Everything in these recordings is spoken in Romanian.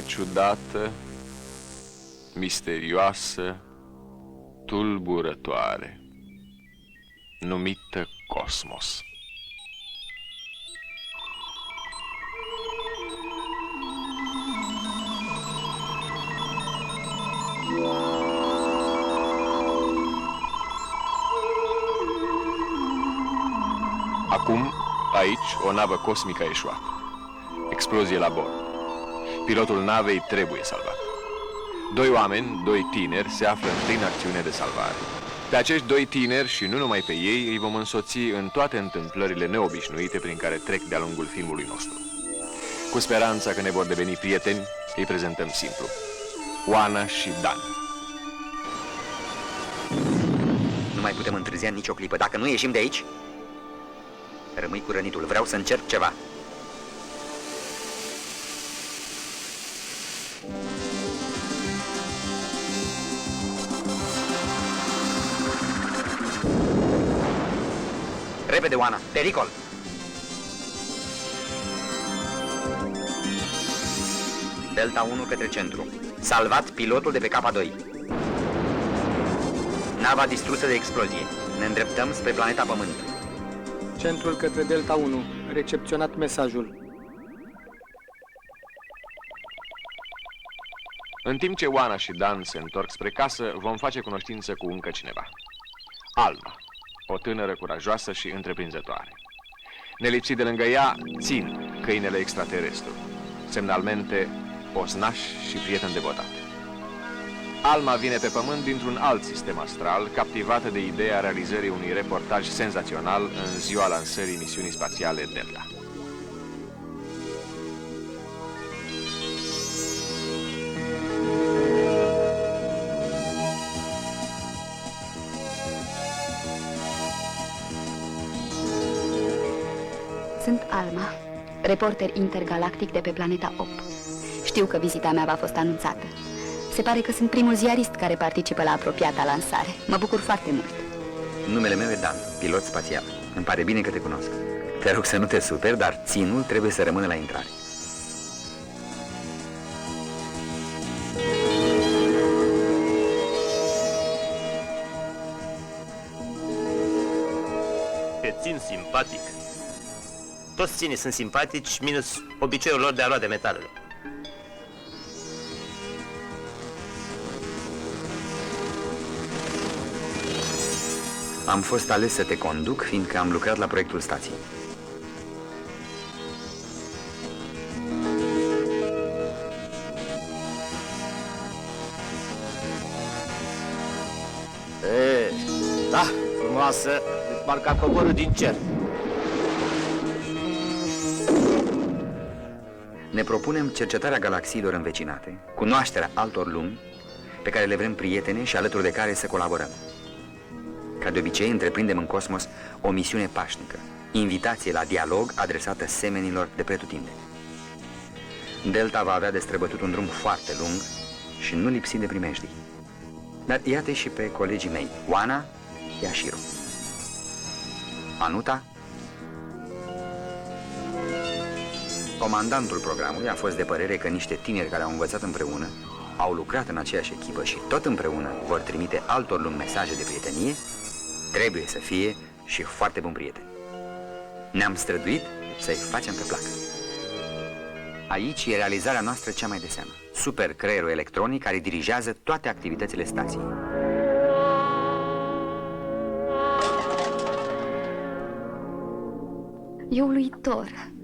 Ciudată, misterioasă, tulburătoare, numită Cosmos. Acum, aici, o navă cosmică a eșuat. Explozie la bord. Pilotul navei trebuie salvat. Doi oameni, doi tineri, se află în plină acțiune de salvare. Pe acești doi tineri, și nu numai pe ei, îi vom însoți în toate întâmplările neobișnuite prin care trec de-a lungul filmului nostru. Cu speranța că ne vor deveni prieteni, îi prezentăm simplu: Oana și Dan. Nu mai putem întârzia nicio clipă. Dacă nu ieșim de aici, rămâi cu rănitul. Vreau să încerc ceva. Repede, Oana! Pericol! Delta 1 către centru. Salvat pilotul de pe K2. Nava distrusă de explozie. Ne îndreptăm spre planeta Pământ. Centrul către Delta 1. Recepționat mesajul. În timp ce Oana și Dan se întorc spre casă, vom face cunoștință cu încă cineva. Alma, o tânără curajoasă și întreprinzătoare. Nelipsit de lângă ea, Țin, câinele extraterestru, semnalmente osnaș și prieten devotat. Alma vine pe Pământ dintr-un alt sistem astral, captivată de ideea realizării unui reportaj senzațional în ziua lansării misiunii spațiale Delta. Sunt Alma, reporter intergalactic de pe planeta 8. Știu că vizita mea v-a fost anunțată. Se pare că sunt primul ziarist care participă la apropiata lansare. Mă bucur foarte mult. Numele meu e Dan, pilot spațial. Îmi pare bine că te cunosc. Te rog să nu te superi, dar ținul trebuie să rămână la intrare. Te țin simpatic. Toți ținii sunt simpatici, minus obiceiul lor de a lua de metalele. Am fost ales să te conduc, fiindcă am lucrat la proiectul stației. Da, frumoasă, parcă a coborât din cer. Ne propunem cercetarea galaxiilor învecinate, cunoașterea altor lumi pe care le vrem prietene și alături de care să colaborăm. Ca de obicei, întreprindem în cosmos o misiune pașnică, invitație la dialog adresată semenilor de pretutindeni. Delta va avea de străbătut un drum foarte lung și nu lipsit de primejdii. Dar iată și pe colegii mei, Oana, Yashiro. Anuta. Comandantul programului a fost de părere că niște tineri care au învățat împreună, au lucrat în aceeași echipă și tot împreună vor trimite altor lumi mesaje de prietenie, trebuie să fie și foarte bun prieten. Ne-am străduit să-i facem pe plac. Aici e realizarea noastră cea mai de seamă. Super creierul electronic care dirigează toate activitățile stației. E uluitor.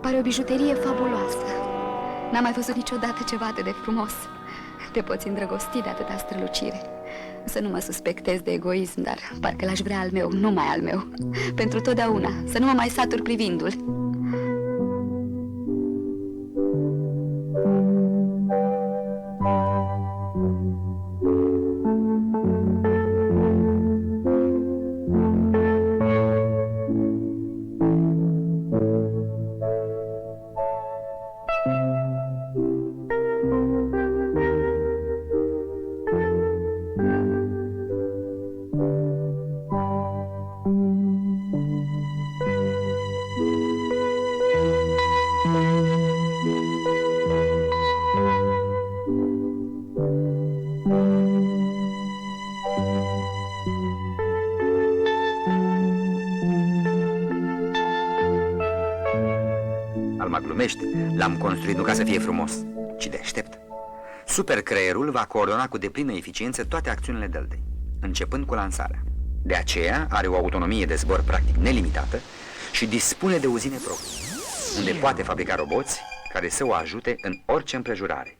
Pare o bijuterie fabuloasă. N-am mai văzut niciodată ceva atât de frumos. Te poți îndrăgosti de atâta strălucire. Să nu mă suspectez de egoism, dar parcă l-aș vrea al meu, numai al meu. Pentru totdeauna, să nu mă mai satur privindu-l. L-am construit nu ca să fie frumos, ci deștept. Supercreierul va coordona cu deplină eficiență toate acțiunile Deltei, începând cu lansarea. De aceea are o autonomie de zbor practic nelimitată și dispune de uzine proprii, unde poate fabrica roboți care să o ajute în orice împrejurare.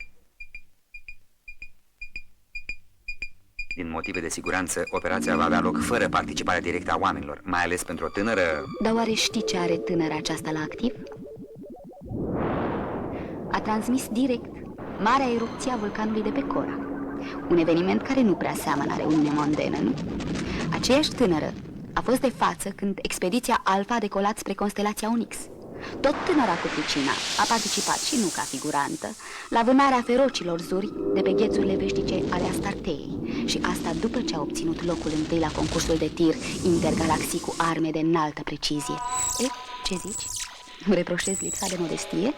Din motive de siguranță, operația va avea loc fără participarea directă a oamenilor, mai ales pentru o tânără... Dar oare știi ce are tânăra aceasta la activ? A transmis direct marea erupție a vulcanului de pe Cora. Un eveniment care nu prea seamănă reuniune mondenă, nu? Aceeași tânără a fost de față când expediția Alpha a decolat spre constelația Onyx. Tot tânăra cu pricina a participat, și nu ca figurantă, la vânarea ferocilor zuri de pe ghețurile veșnice ale Astarteei. Și asta după ce a obținut locul întâi la concursul de tir intergalaxii cu arme de înaltă precizie. Ce zici? Nu reproșezi lipsa de modestie?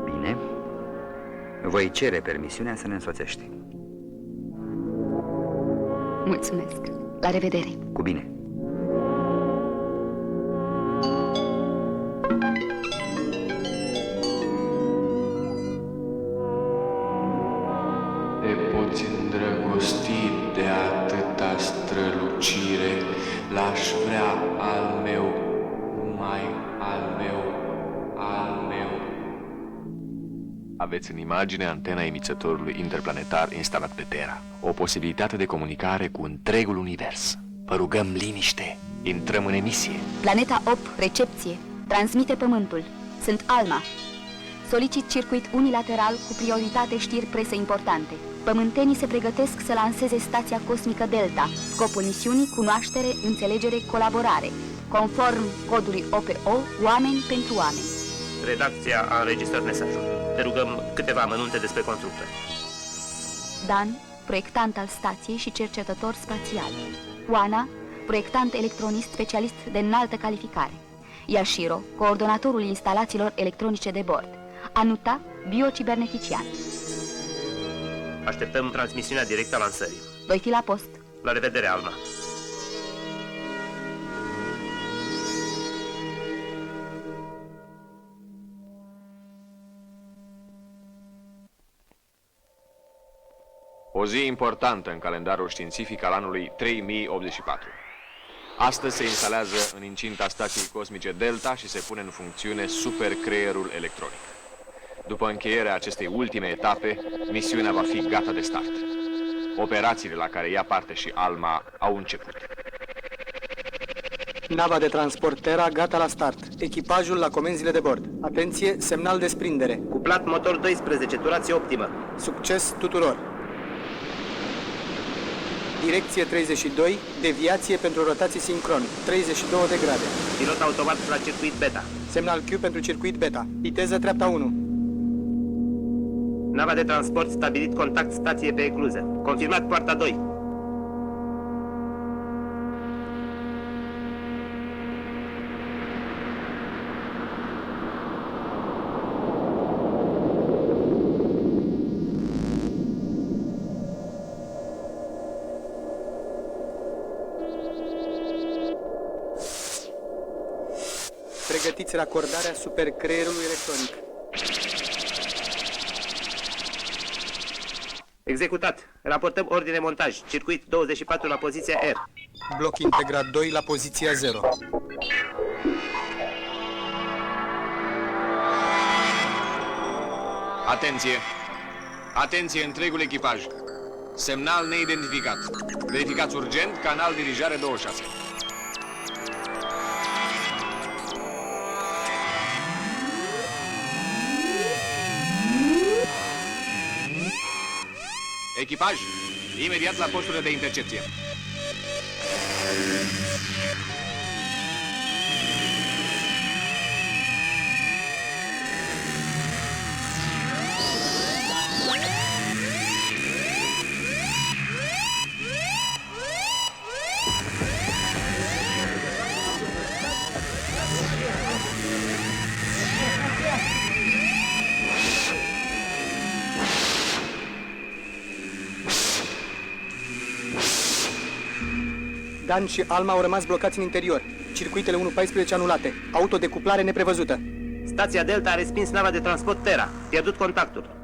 Bine. Voi cere permisiunea să ne însoțești. Mulțumesc. La revedere. Cu bine. Te poți îndrăgosti de atâta strălucire, l-aș vrea al meu, numai al meu, al meu. Aveți în imagine antena emițătorului interplanetar instalat pe Terra. O posibilitate de comunicare cu întregul univers. Vă rugăm liniște. Intrăm în emisie. Planeta 8, recepție. Transmite Pământul. Sunt Alma. Solicit circuit unilateral cu prioritate știri presă importante. Pământenii se pregătesc să lanseze stația cosmică Delta. Scopul misiunii, cunoaștere, înțelegere, colaborare. Conform codului OPO, oameni pentru oameni. Redacția a înregistrat mesajul. Te rugăm câteva amănunte despre constructor. Dan, proiectant al stației și cercetător spațial. Oana, proiectant electronist specialist de înaltă calificare. Yashiro, coordonatorul instalațiilor electronice de bord. Anuta, biocibernetician. Așteptăm transmisiunea directă a lansării. Voi fi la post. La revedere, Alma. O zi importantă în calendarul științific al anului 3084. Astăzi se instalează în incinta stației cosmice Delta și se pune în funcțiune supercreierul electronic. După încheierea acestei ultime etape, misiunea va fi gata de start. Operațiile la care ia parte și Alma au început. Nava de transport Terra gata la start. Echipajul la comenzile de bord. Atenție, semnal de sprindere. Cuplat motor 12, turație optimă. Succes tuturor! Direcție 32, deviație pentru rotații sincron, 32 de grade. Pilot automat la circuit beta. Semnal Q pentru circuit beta. Viteză treapta 1. Nava de transport stabilit contact stație pe ecluză. Confirmat poarta 2. Pregătiți racordarea supercreierului electronic. Executat. Raportăm ordine montaj. Circuit 24 la poziția R. Bloc integrat 2 la poziția 0. Atenție! Atenție întregul echipaj! Semnal neidentificat. Verificați urgent canal dirijare 26. Echipaj, imediat la posturile de intercepție. Dan și Alma au rămas blocați în interior. Circuitele 1.14 anulate. Autodecuplare neprevăzută. Stația Delta a respins nava de transport Terra. Pierdut contactul.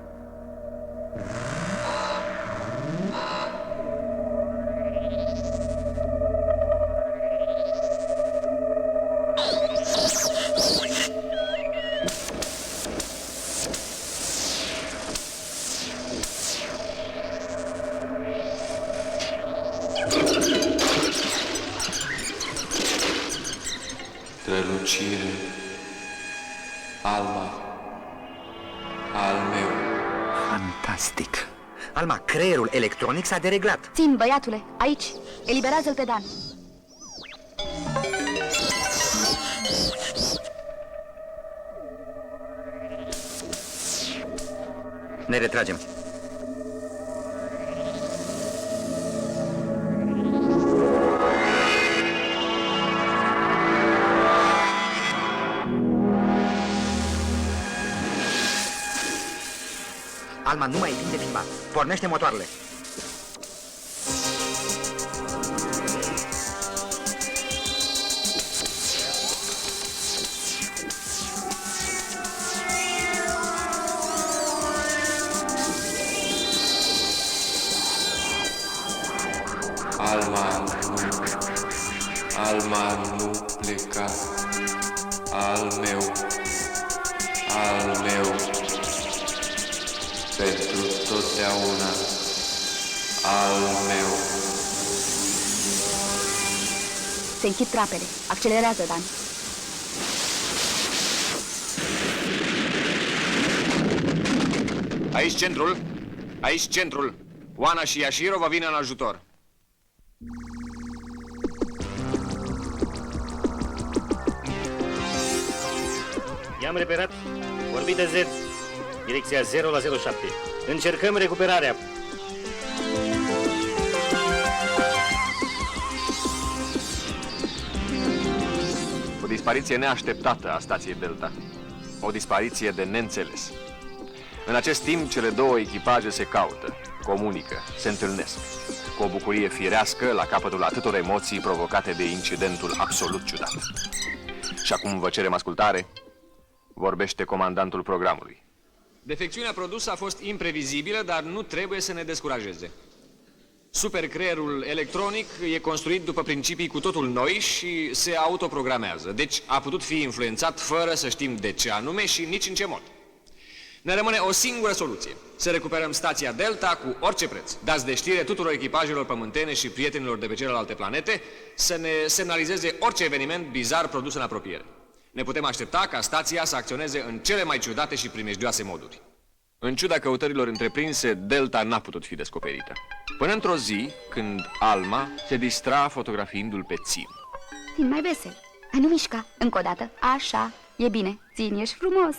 Strălucire, Alma, al meu. Fantastic! Alma, creierul electronic s-a dereglat. Țin, băiatule, aici. Eliberează-l pe Dan. Ne retragem. Alma, nu mai e timp de filmat. Pornește motoarele. Alma nu pleca. Al meu. Pentru totdeauna, al meu. Se închid trapele. Accelerează, Dan. Aici centrul. Aici centrul. Oana și Yashiro vă vin în ajutor. I-am reperat. Orbită Z. Direcția 0 la 07. Încercăm recuperarea. O dispariție neașteptată a stației Delta. O dispariție de neînțeles. În acest timp, cele două echipaje se caută, comunică, se întâlnesc. Cu o bucurie firească la capătul atâtor emoții provocate de incidentul absolut ciudat. Și acum vă cerem ascultare. Vorbește comandantul programului. Defecțiunea produsă a fost imprevizibilă, dar nu trebuie să ne descurajeze. Supercreierul electronic e construit după principii cu totul noi și se autoprogramează. Deci a putut fi influențat fără să știm de ce anume și nici în ce mod. Ne rămâne o singură soluție. Să recuperăm stația Delta cu orice preț. Dați de știre tuturor echipajelor pământene și prietenilor de pe celelalte planete să ne semnalizeze orice eveniment bizar produs în apropiere. Ne putem aștepta ca stația să acționeze în cele mai ciudate și primejdioase moduri. În ciuda căutărilor întreprinse, Delta n-a putut fi descoperită. Până într-o zi, când Alma se distra fotografiindu-l pe Țin. Țin mai vesel. Hai, nu mișca. Încă o dată. Așa. E bine. Țin, ești frumos.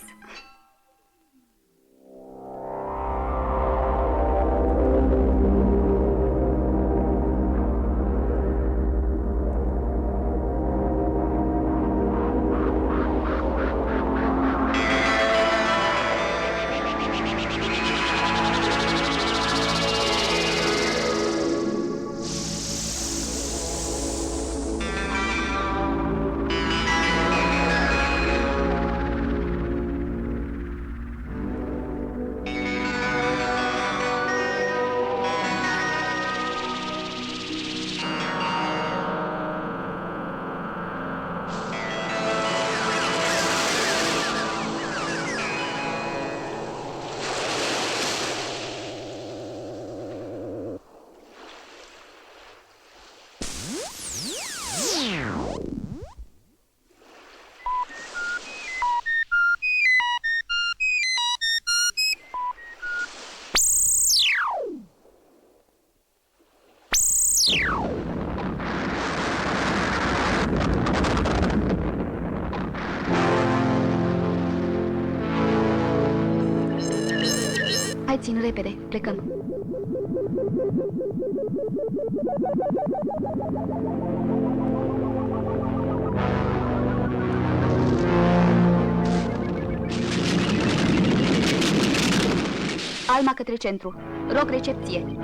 Hai, Țin, repede. Plecăm. Alma către centru. Rog recepție.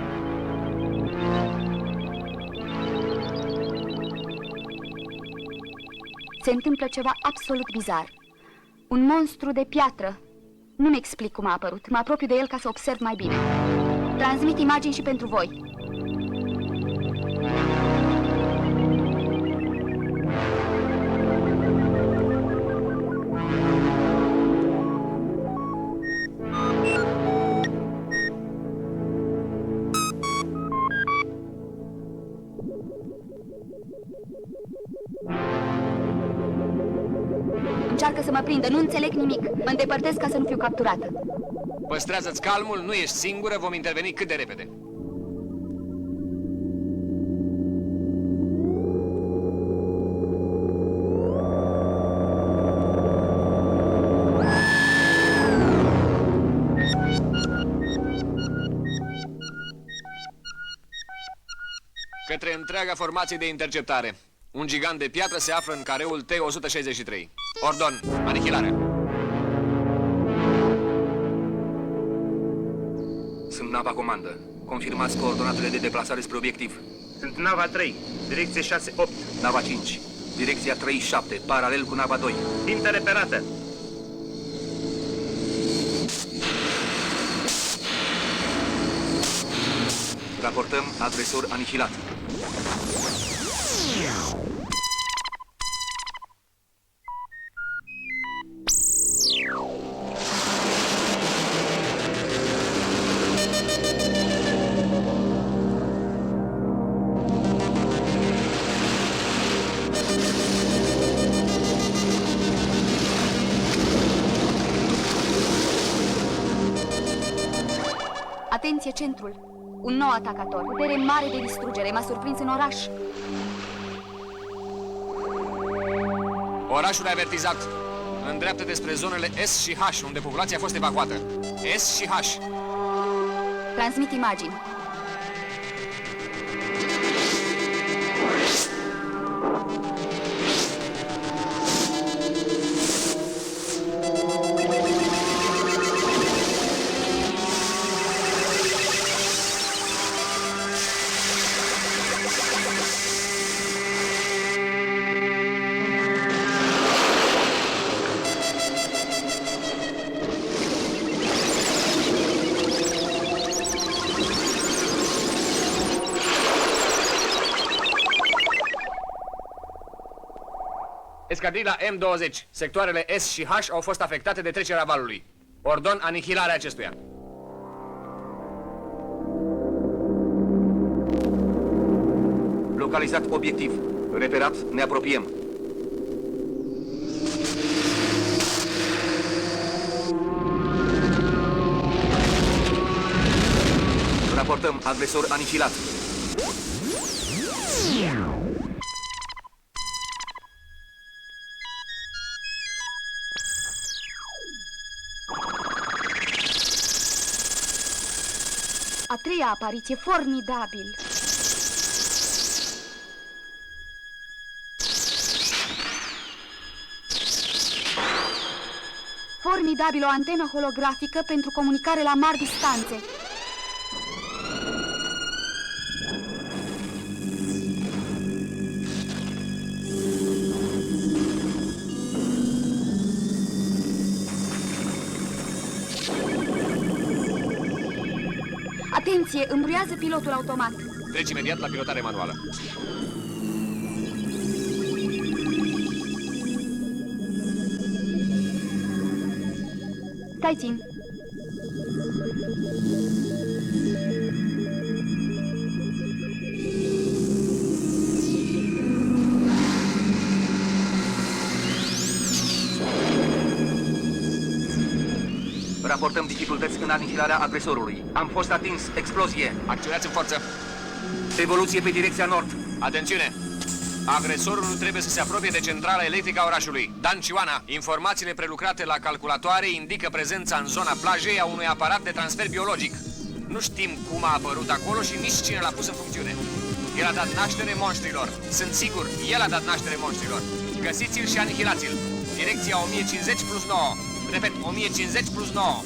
Se întâmplă ceva absolut bizar. Un monstru de piatră. Nu-mi explic cum a apărut. Mă apropiu de el ca să observ mai bine. Transmit imagini și pentru voi. Încearcă să mă prindă, nu înțeleg nimic. Mă îndepărtez ca să nu fiu capturată. Păstrează-ți calmul, nu ești singură, vom interveni cât de repede. Către întreaga formație de interceptare. Un gigant de piatră se află în careul T-163. Ordon, anihilarea. Sunt nava comandă. Confirmați coordonatele de deplasare spre obiectiv. Sunt nava 3, direcție 6-8. Nava 5, direcția 3-7, paralel cu nava 2. Țintă reperată. Raportăm agresor anihilat. Atenție, centrul! Un nou atacator. Putere mare de distrugere. M-a surprins în oraș. Orașul e avertizat. Îndreaptă-te spre zonele S și H, unde populația a fost evacuată. S și H. Transmit imagini. Escadrila M20. Sectoarele S și H au fost afectate de trecerea valului. Ordon anihilarea acestuia. Localizat obiectiv. Reperat, ne apropiem. Raportăm agresor anihilat. A treia apariție, formidabil. Formidabil, o antenă holografică pentru comunicare la mari distanțe. Atenție, îmbruiază pilotul automat. Treci imediat la pilotare manuală. Stai țin. Raportăm dificultăți în anihilarea agresorului. Am fost atins. Explozie. Acționați în forță. Evoluție pe direcția nord. Atențiune! Agresorul nu trebuie să se apropie de centrala electrică a orașului. Dan și Oana, informațiile prelucrate la calculatoare indică prezența în zona plajei a unui aparat de transfer biologic. Nu știm cum a apărut acolo și nici cine l-a pus în funcțiune. El a dat naștere monștrilor. Sunt sigur, el a dat naștere monștrilor. Găsiți-l și anihilați-l. Direcția 1050 plus 9. Repet, 1050 plus 9.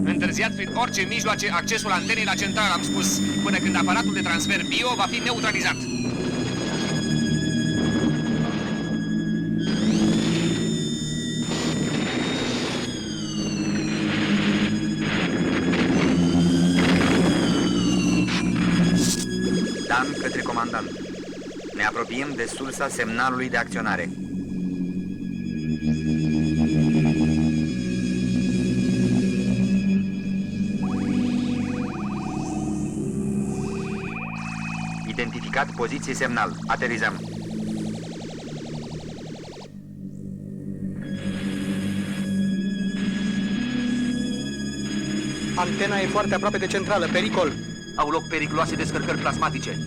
Întârziat prin orice mijloace accesul antenei la centrală, am spus, până când aparatul de transfer bio va fi neutralizat. Dan către comandant. Ne apropiem de sursa semnalului de acționare. Identificat poziție semnal. Aterizăm. Antena e foarte aproape de centrală. Pericol. Au loc periculoase descărcări plasmatice.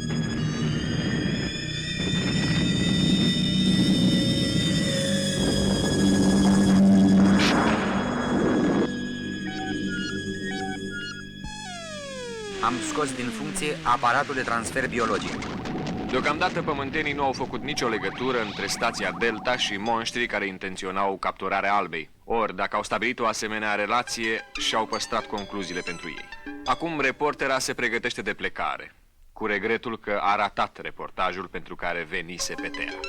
Am scos din funcție aparatul de transfer biologic. Deocamdată pământenii nu au făcut nicio legătură între stația Delta și monștrii care intenționau capturarea Albei. Ori, dacă au stabilit o asemenea relație, și-au păstrat concluziile pentru ei. Acum reportera se pregătește de plecare, cu regretul că a ratat reportajul pentru care venise pe Terra.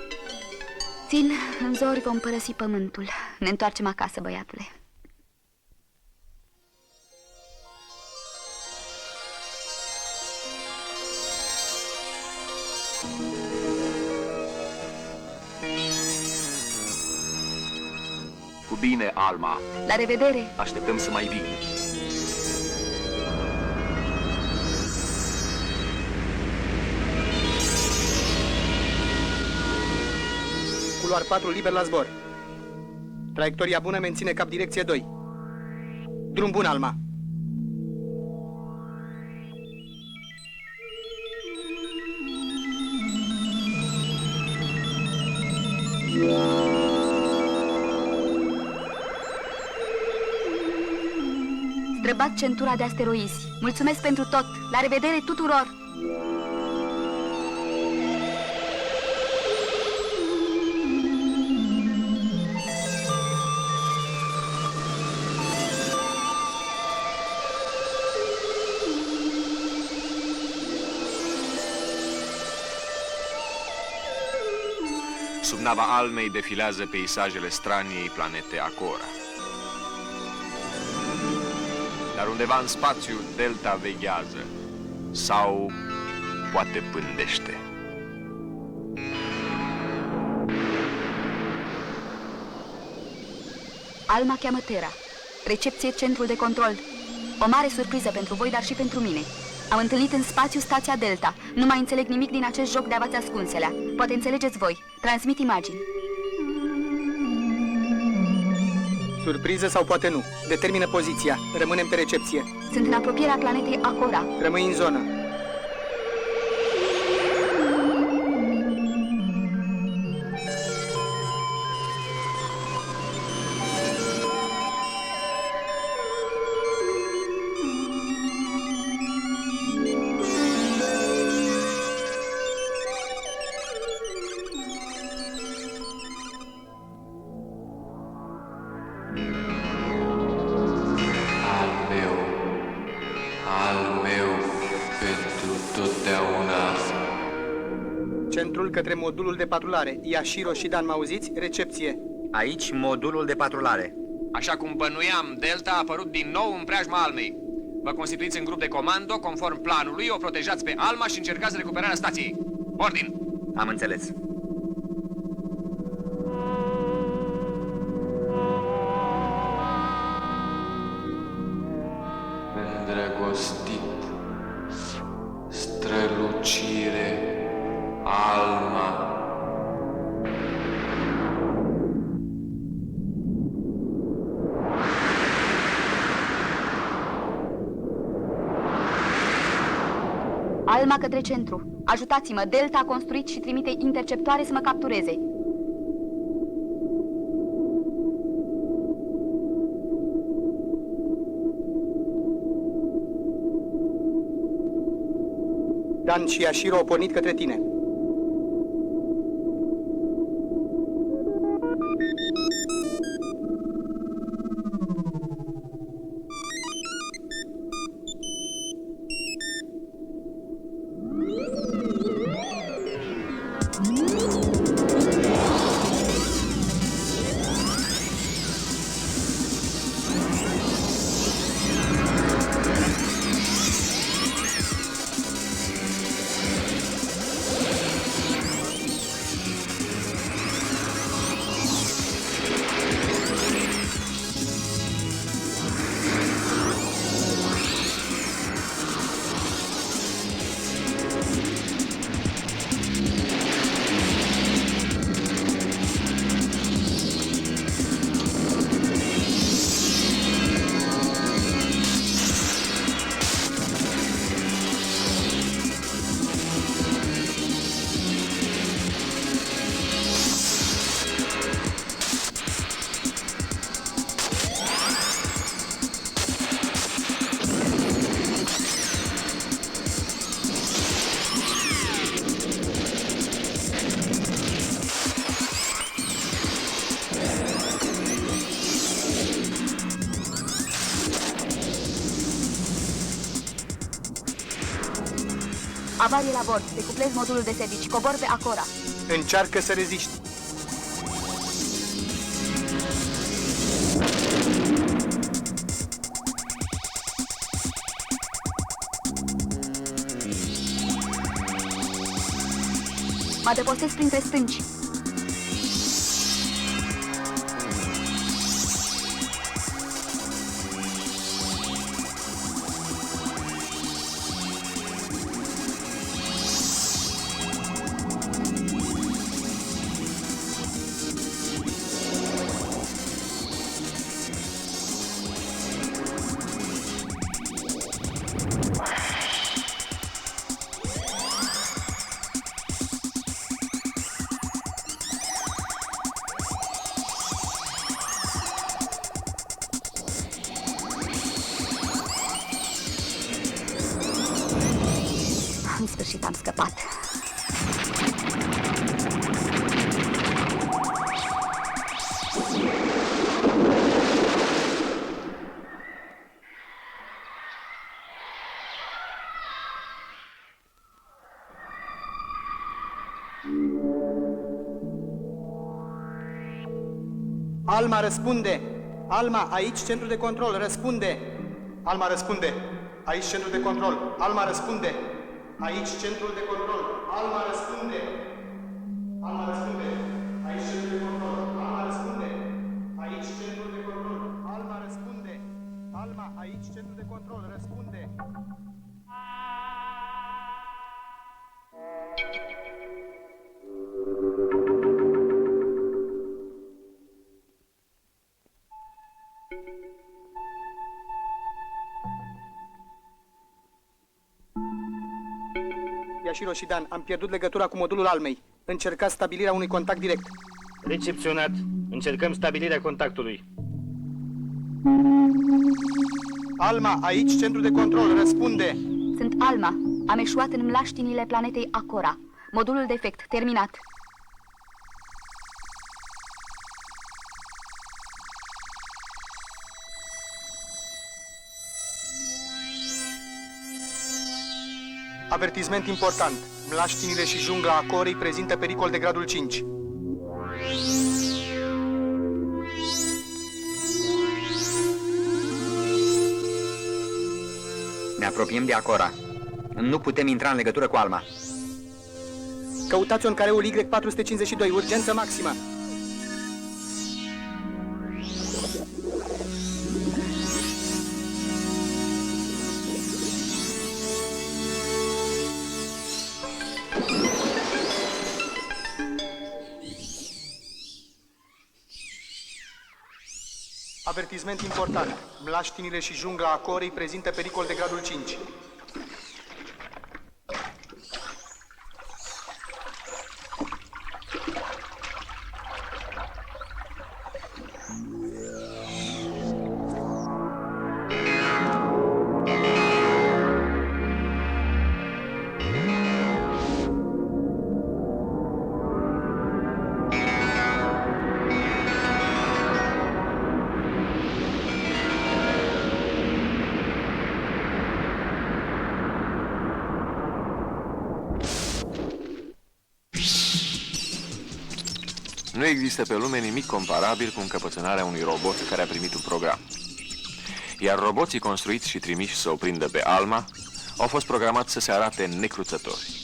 Țin, în zori vom părăsi pământul. Ne întoarcem acasă, băiatule. Cu bine, Alma. La revedere! Așteptăm să mai vii. Culoar 4 liber la zbor. Traiectoria bună, menține cap direcție 2. Drum bun, Alma. Străbat centura de asteroizi. Mulțumesc pentru tot! La revedere tuturor! sub nava Almei defilează peisajele straniei planete Acora. Dar undeva în spațiu, Delta veghează sau poate pândește. Alma cheamă Terra. Recepție centrul de control. O mare surpriză pentru voi, dar și pentru mine. Am întâlnit în spațiu stația Delta. Nu mai înțeleg nimic din acest joc de avați ascunselea. Poate înțelegeți voi. Transmit imagini. Surpriză sau poate nu. Determină poziția. Rămânem pe recepție. Sunt în apropierea planetei Acora. Rămâi în zonă. Al meu pentru totdeauna. Centrul către modulul de patrulare. Yashiro și Dan, mă auziți? Recepție. Aici modulul de patrulare. Așa cum bănuiam, Delta a apărut din nou în preajma Almei. Vă constituiți în grup de comando, conform planului, o protejați pe Alma și încercați recuperarea stației. Ordin! Am înțeles. Îndrăgostit, strălucire, Alma. Alma către centru. Ajutați-mă, Delta a construit și trimite interceptoare să mă captureze. Dan și Yashiro au pornit către tine. Avarie la bord. Decuplez modulul de servici. Cobor pe Acora. Încearcă să reziști. Mă adăpostez printre stânci. În sfârșit am scăpat. Alma răspunde! Alma, aici centru de control, răspunde! Alma răspunde! Aici centru de control, Alma răspunde! Aici centrul de control, Alma răspunde! Alma răspunde! Aici centrul de control, Alma răspunde! Aici centrul de control, Alma răspunde! Alma, aici centrul de control, răspunde! Yashiro și Dan, am pierdut legătura cu modulul Almei. Încercați stabilirea unui contact direct. Recepționat. Încercăm stabilirea contactului. Alma, aici centru de control, răspunde! Sunt Alma. Am eșuat în mlaștinile planetei Acora. Modulul defect terminat. Avertisment important. Mlaștinile și jungla Acorei prezintă pericol de gradul 5. Ne apropiem de Acora. Nu putem intra în legătură cu Alma. Căutați-o în careul Y452, urgență maximă. Avertisment important. Mlaștinile și jungla Acorei prezintă pericol de gradul 5. Nu există pe lume nimic comparabil cu încăpățânarea unui robot care a primit un program. Iar roboții construiți și trimiși să o prindă pe Alma au fost programați să se arate necruțători.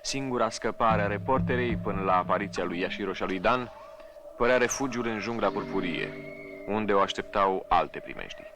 Singura scăpare a reporterei până la apariția lui Yashiro și a lui Dan părea refugiul în jungla purpurie, unde o așteptau alte primejdii.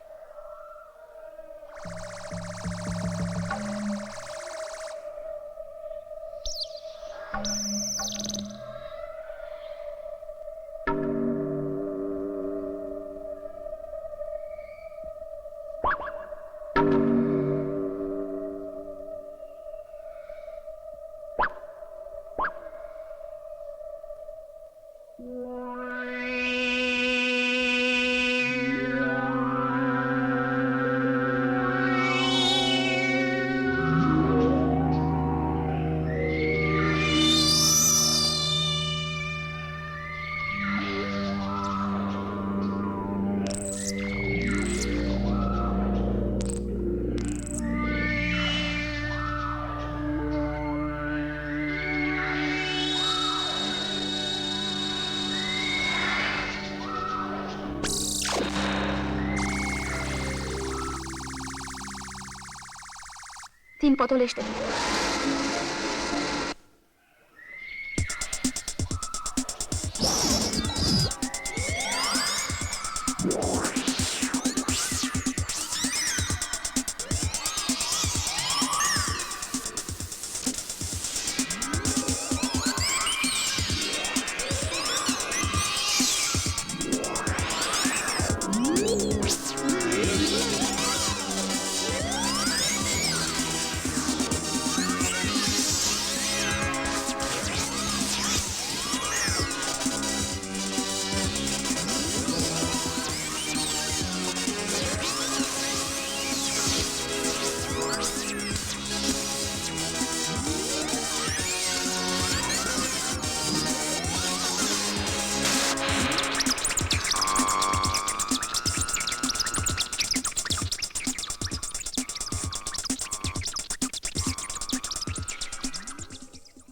Țin, potolește-te.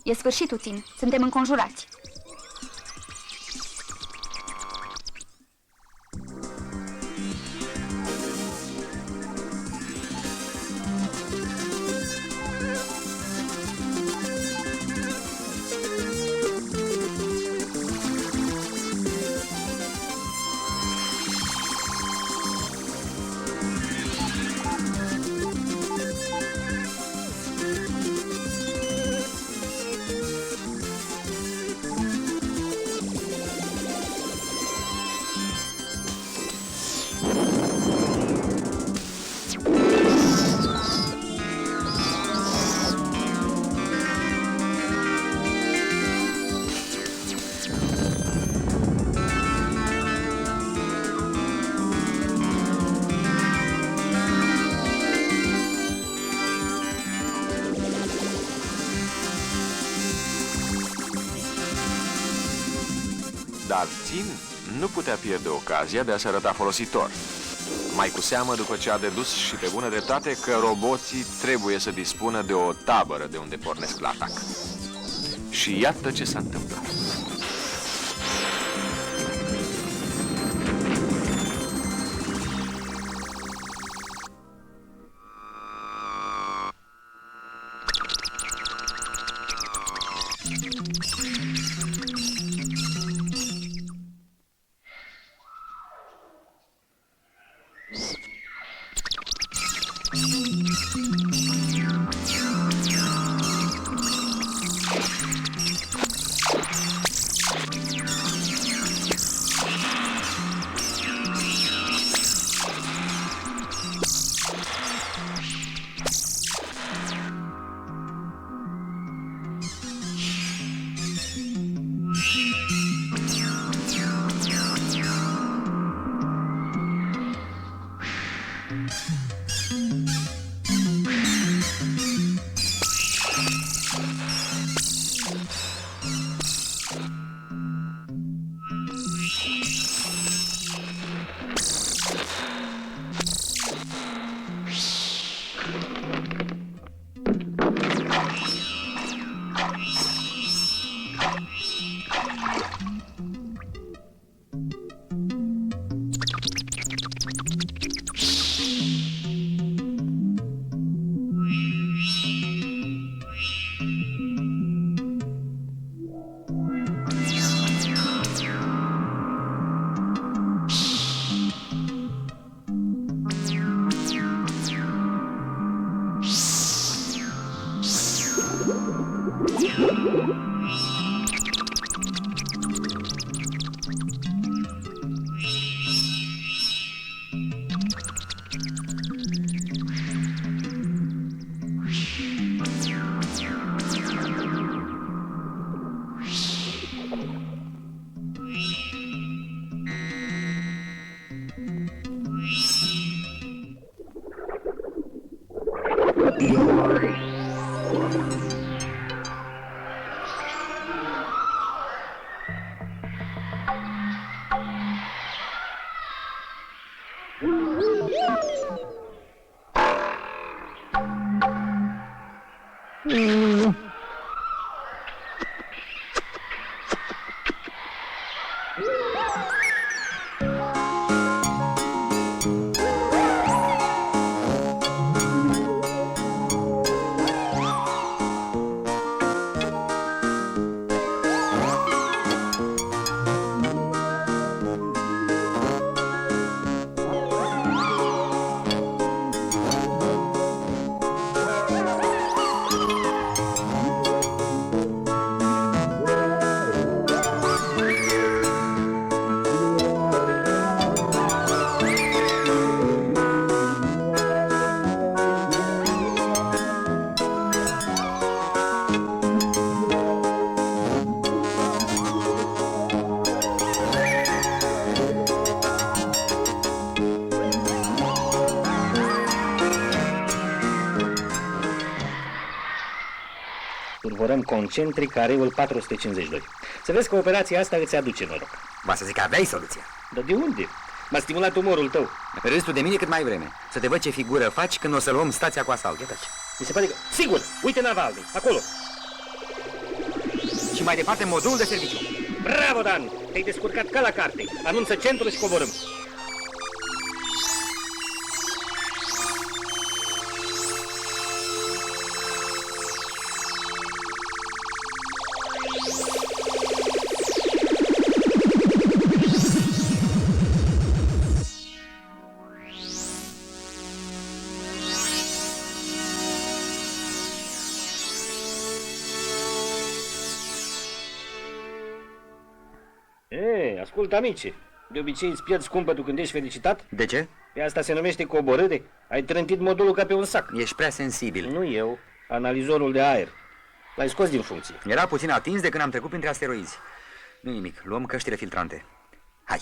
E sfârșitul, Țin. Suntem înconjurați. Dar Țin nu putea pierde ocazia de a se arăta folositor. Mai cu seamă după ce a dedus și pe bună dreptate că roboții trebuie să dispună de o tabără de unde pornesc la atac. Și iată ce s-a întâmplat. Urmărăm concentric areul 452. Să vezi că operația asta îți aduce noroc. Va să zic că aveai soluția. Dar de unde? M-a stimulat umorul tău. Râs de mine cât mai vreme. Să te văd ce figură faci când o să luăm stația cu asalt. Iată. Mi se pare că... Sigur! Uite Navalny, acolo! Și mai departe modul de serviciu. Bravo, Dan! Te-ai descurcat ca la carte. Anunță centrul și coborâm. Ascultă, amice, de obicei îți pierzi cumpătul când ești felicitat? De ce? Pe asta se numește coborâre. Ai trântit modulul ca pe un sac. Ești prea sensibil. Nu eu, analizorul de aer. L-ai scos din funcție. Era puțin atins de când am trecut printre asteroizi. Nu nimic, luăm căștile filtrante. Hai!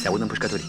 Se aud împușcături.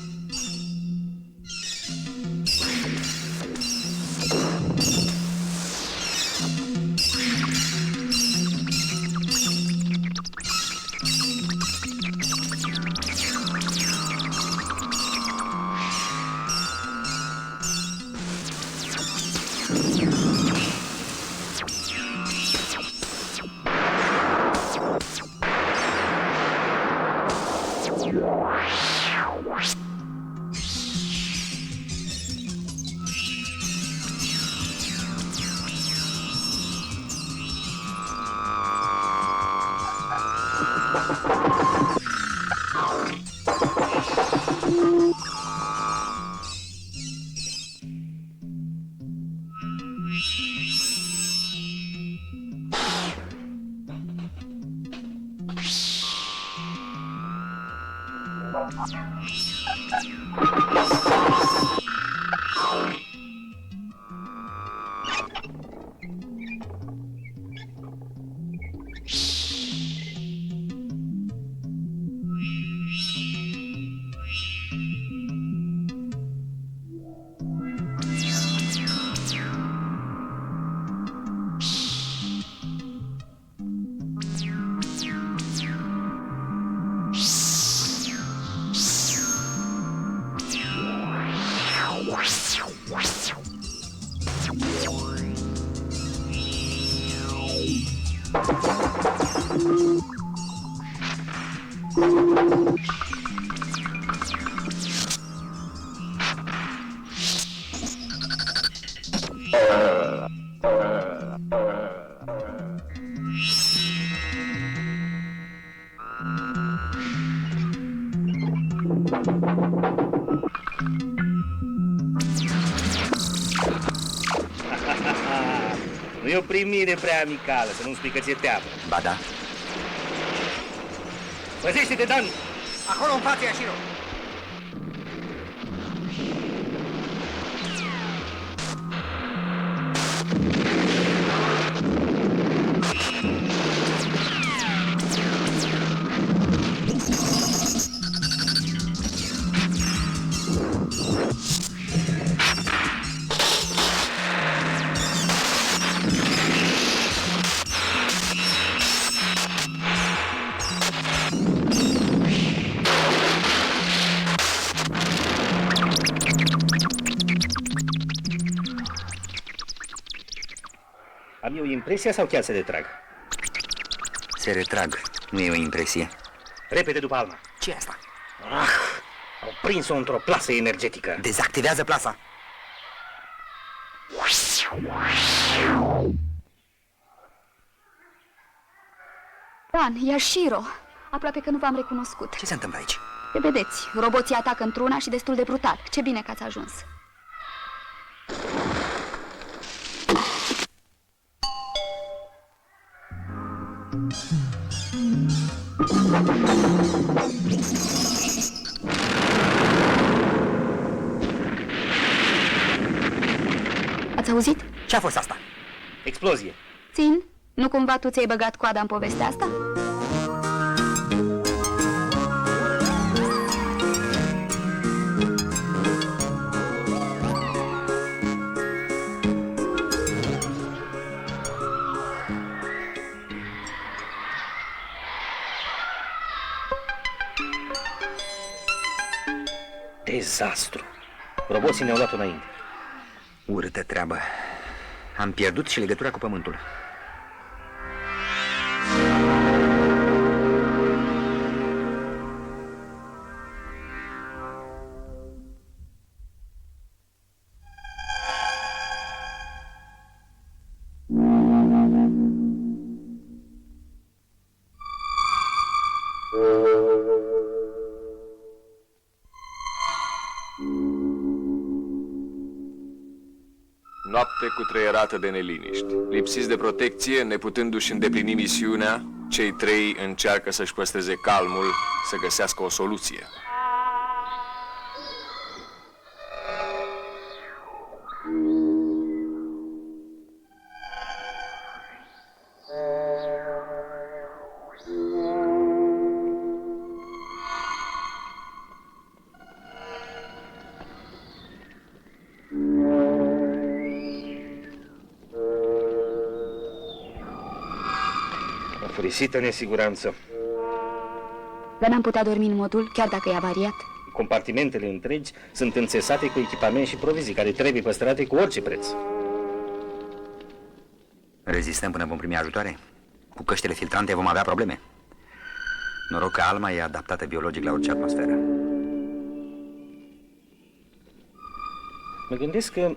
Nu e o primire prea amicală, să nu-mi spui că ți-e teamă. Ba da. Păzește-te, Dan! Acolo în față, Yashiro! impresia sau chiar se retrag? Se retrag, nu e o impresie. Repede după Alma. Ce e asta? Au prins-o într-o plasă energetică. Dezactivează plasa. Dan, Yashiro. Aproape că nu v-am recunoscut. Ce se întâmplă aici? Te vedeți, roboții atacă într-una și destul de brutal. Ce bine că ați ajuns. Ați auzit? Ce a fost asta? Explozie. Țin? Nu cumva tu ți-ai băgat coada în povestea asta? Dezastru. Roboții ne-au luat înainte. Urâtă treabă. Am pierdut și legătura cu pământul. Noapte cutreierată de neliniști. Lipsiți de protecție, neputându-și îndeplini misiunea, cei trei încearcă să-și păstreze calmul, să găsească o soluție. Furisită nesiguranță. Dar n-am putea dormi în modul, chiar dacă e avariat. Compartimentele întregi sunt înțesate cu echipament și provizii care trebuie păstrate cu orice preț. Rezistăm până vom primi ajutoare? Cu căștile filtrante vom avea probleme. Noroc că Alma e adaptată biologic la orice atmosferă. Mă gândesc că...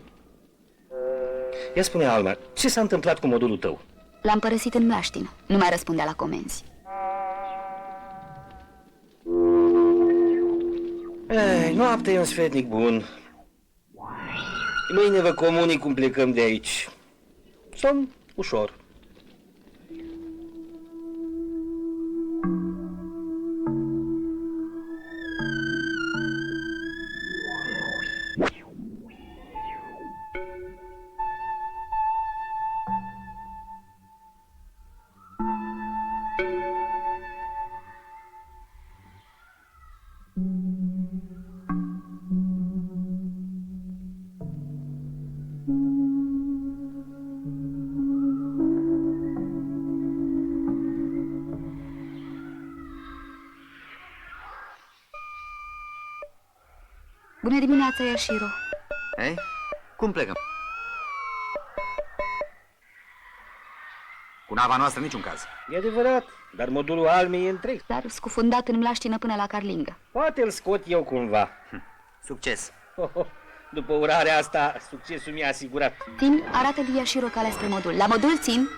Ia spune, Alma, ce s-a întâmplat cu modulul tău? L-am părăsit în mlaștină. Nu mai răspundea la comenzi. Noaptea e un sfetnic bun. Mâine vă comunic cum plecăm de aici. Somn ușor. Bună dimineața, Yashiro. Ei? Cum plecăm? Cu nava noastră niciun caz. E adevărat, dar modulul Almei e întreg. Dar scufundat în mlaștină până la Carlingă. Poate îl scot eu cumva. Succes! După urarea asta, succesul mi-a asigurat. Tim, arată lui Yashiro calea spre modul. La modul, țin!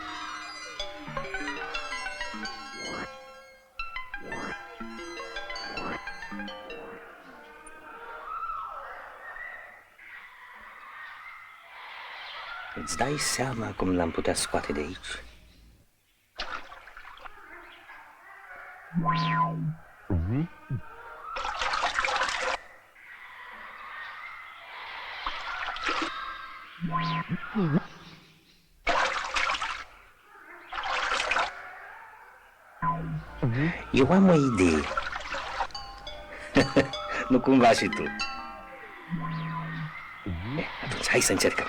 Îți dai seama cum l-am putea scoate de aici? Eu am o idee. Nu cumva și tu. Atunci hai să încercăm.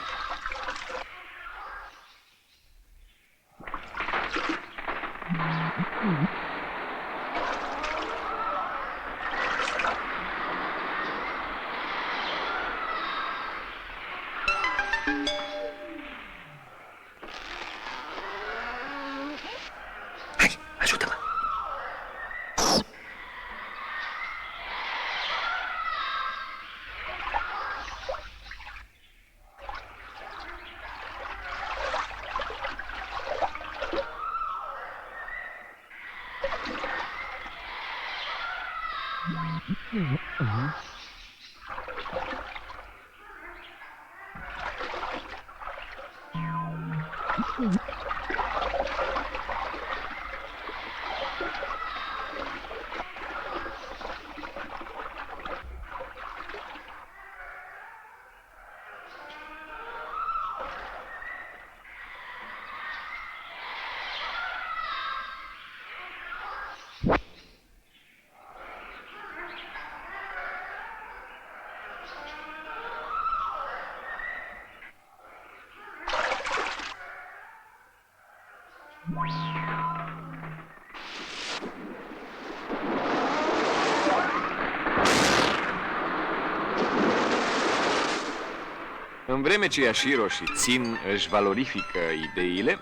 În vreme ce Yashiro și Tsin își valorifică ideile,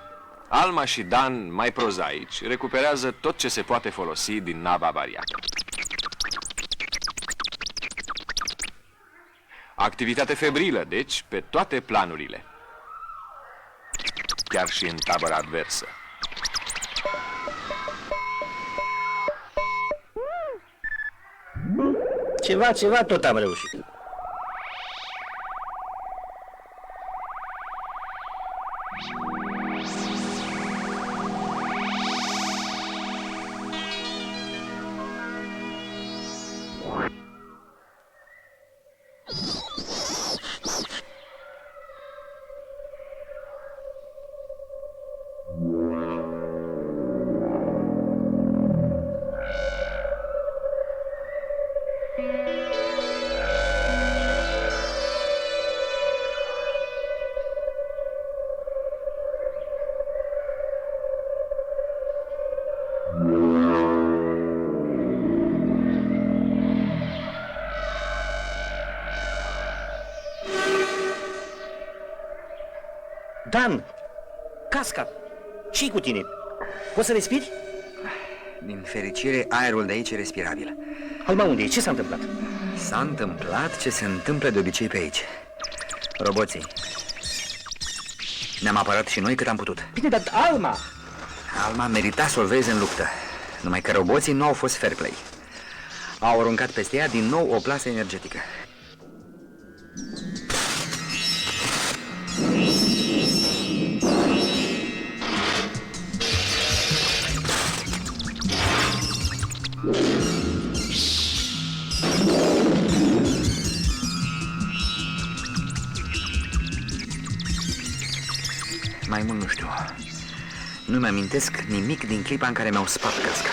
Alma și Dan, mai prozaici, recuperează tot ce se poate folosi din nava variată. Activitate febrilă, deci, pe toate planurile. Chiar și în tabăra adversă. Ceva tot am reușit. Dan! Casca! Ce-i cu tine? Poți să respiri? Din fericire, aerul de aici e respirabil. Alma, unde e? Ce s-a întâmplat? S-a întâmplat ce se întâmplă de obicei pe aici. Roboții. Ne-am apărat și noi cât am putut. Bine, dar Alma! Alma merita să o vezi în luptă. Numai că roboții nu au fost fair play. Au aruncat peste ea din nou o plasă energetică. Mai mult nu știu. Nu-mi amintesc nimic din clipa în care mi-au spart casca.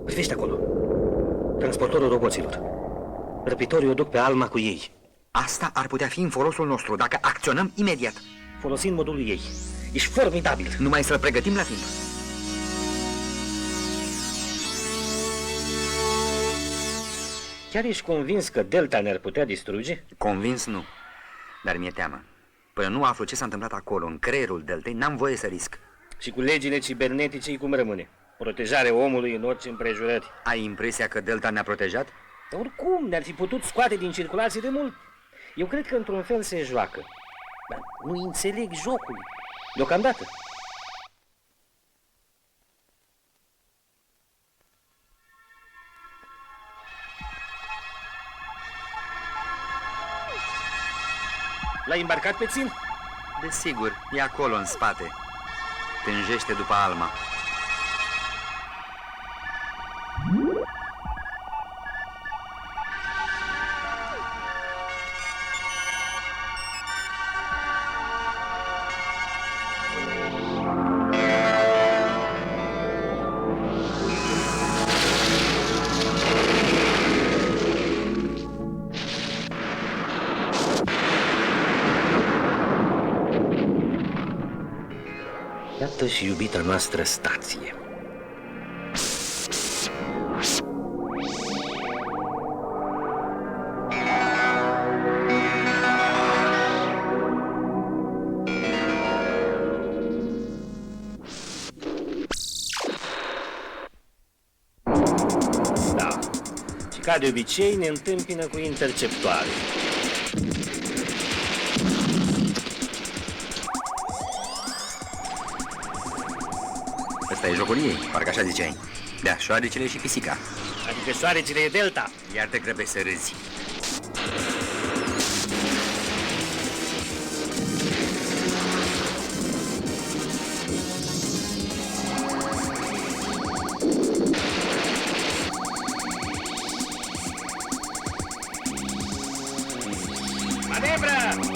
Privește acolo. Transportorul roboților. Răpitorii o duc pe Alma cu ei. Asta ar putea fi în folosul nostru dacă acționăm imediat. Folosind modulul ei. Ești formidabil. Numai să-l pregătim la timp. Chiar ești convins că Delta ne-ar putea distruge? Convins nu. Dar mi-e teamă. Până nu aflu ce s-a întâmplat acolo, în creierul Deltei, n-am voie să risc. Și cu legile cibernetice cum rămâne? Protejarea omului în orice împrejurări. Ai impresia că Delta ne-a protejat? Dar oricum, ne-ar fi putut scoate din circulație de mult. Eu cred că într-un fel se joacă. Dar nu înțeleg jocul. Deocamdată. L-ai îmbarcat pe Tsin? Desigur, e acolo în spate. Tânjește după Alma. Iată și iubita noastră stație. Da. Și ca de obicei ne întâmpină cu interceptoare. Ăsta e jocul ei, parcă așa ziceai. Da, șoarecele și pisica. Adică șoarecele e Delta. Iar te grăbești să râzi. Manevră!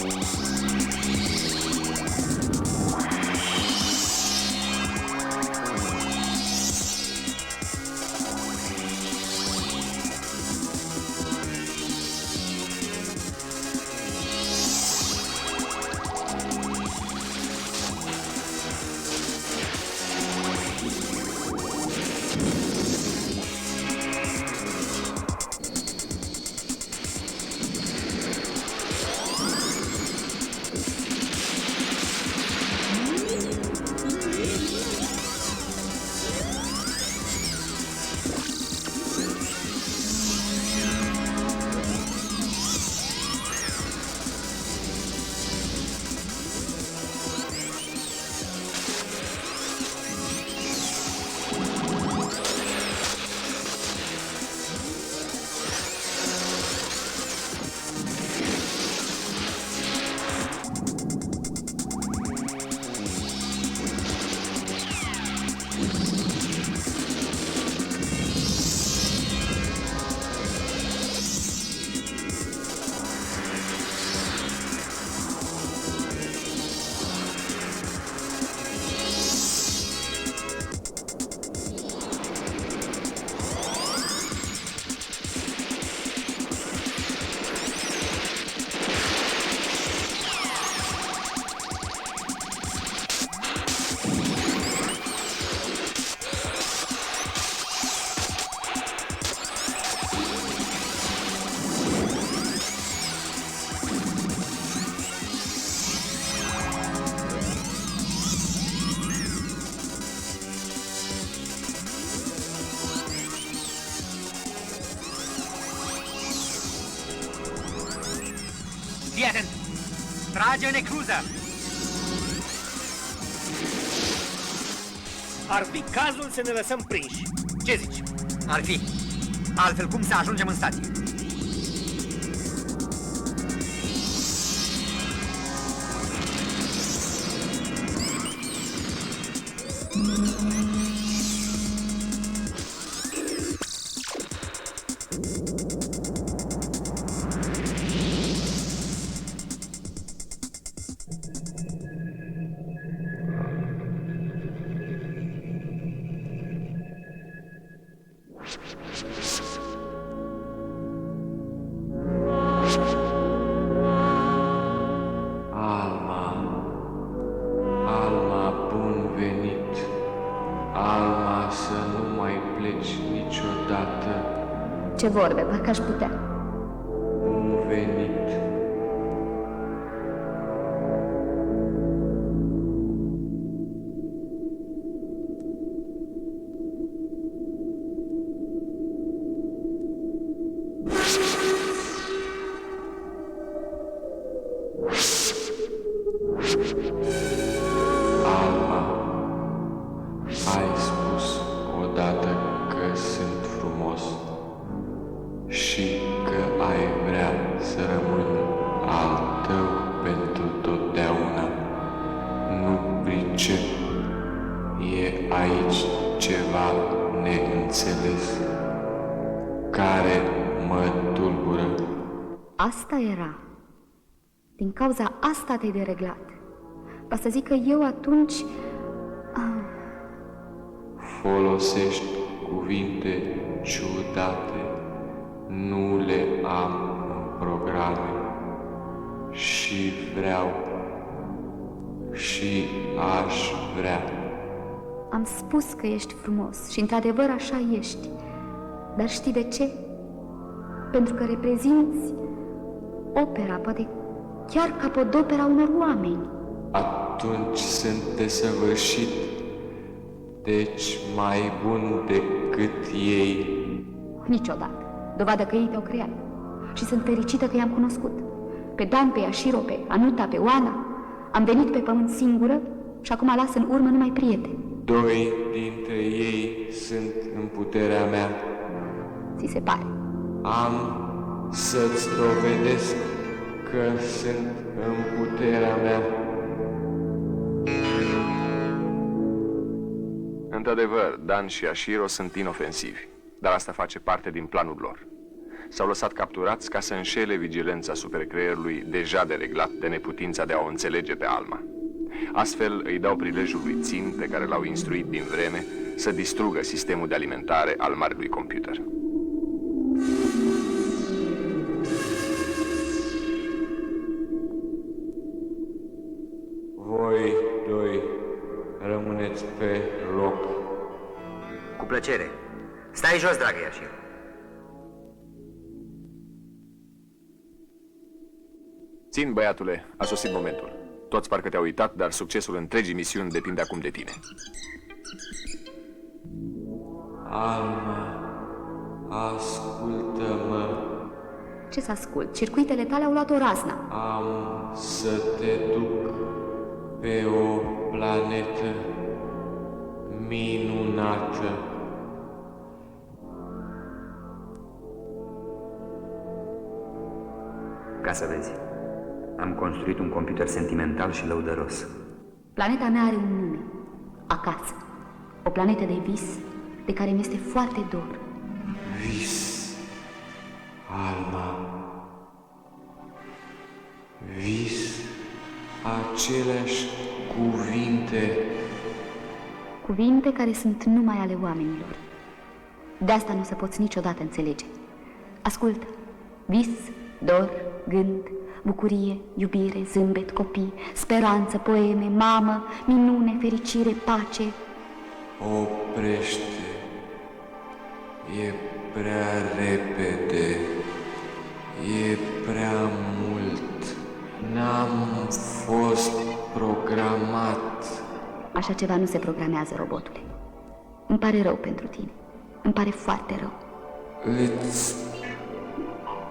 Fii atent! Trage în ecruză! Ar fi cazul să ne lăsăm prinși. Ce zici? Ar fi. Altfel cum să ajungem în stație? Alma, bun venit. Alma, să nu mai pleci niciodată. Ce vorbe, parcă aș putea. Bun venit. Alma, ai spus odată că sunt frumos și că ai vrea să rămân al tău pentru totdeauna. Nu pricep. E aici ceva neînțeles care mă tulbură. Asta era. Din cauza asta te-ai dereglat. Va să zic că eu atunci... Folosești cuvinte ciudate, nu le am în programe și vreau și aș vrea. Am spus că ești frumos și într-adevăr așa ești. Dar știi de ce? Pentru că reprezinți opera, poate chiar capodopera unor oameni. Atunci sunt desăvârșit, deci mai bun decât ei. Niciodată. Dovadă că ei te-au creat. Și sunt fericită că i-am cunoscut. Pe Dan, pe Yashiro, pe Anuta, pe Oana. Am venit pe pământ singură și acum las în urmă numai prieteni. 2 dintre ei sunt în puterea mea. Ți se pare? Am să-ți dovedesc că sunt în puterea mea. Într-adevăr, Dan și Yashiro sunt inofensivi, dar asta face parte din planul lor. S-au lăsat capturați ca să înșele vigilența supercreierului deja dereglat de neputința de a o înțelege pe Alma. Astfel îi dau prilejul lui Țin, pe care l-au instruit din vreme, să distrugă sistemul de alimentare al marelui computer. Voi 2 rămâneți pe loc. Cu plăcere. Stai jos, dragă Yashiro. Țin, băiatule, a sosit momentul. Toți parcă te-au uitat, dar succesul întregii misiuni depinde acum de tine. Alma, ascultă-mă. Ce să ascult? Circuitele tale au luat o razna. Am să te duc pe o planetă minunată. Ca să vezi, am construit un computer sentimental și lăudăros. Planeta mea are un nume. Acasă. O planetă de vis, de care mi este foarte dor. Vis, Alma. Vis, aceleași cuvinte. Cuvinte care sunt numai ale oamenilor. De asta nu o să poți niciodată înțelege. Ascultă. Vis, dor, gând, bucurie, iubire, zâmbet, copii, speranță, poeme, mamă, minune, fericire, pace. Oprește. E prea repede. E prea mult. N-am fost programat. Așa ceva nu se programează, robotule. Îmi pare rău pentru tine. Îmi pare foarte rău. Îți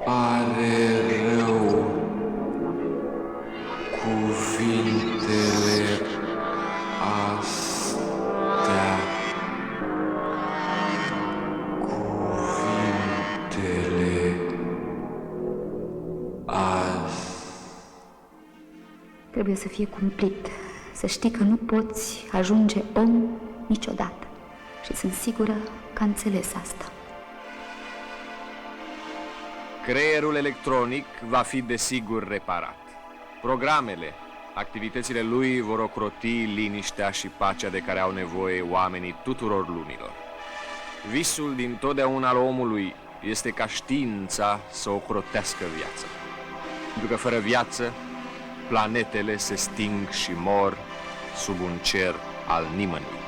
pare rău. Cuvintele astea. Cuvintele azi. Trebuie să fie cumplit. Să știi că nu poți ajunge om niciodată. Și sunt sigură că am înțeles asta. Creierul electronic va fi desigur reparat. Programele, activitățile lui vor ocroti liniștea și pacea de care au nevoie oamenii tuturor lumilor. Visul din totdeauna al omului este ca știința să ocrotească viața. Pentru că fără viață, planetele se sting și mor sub un cer al nimănui.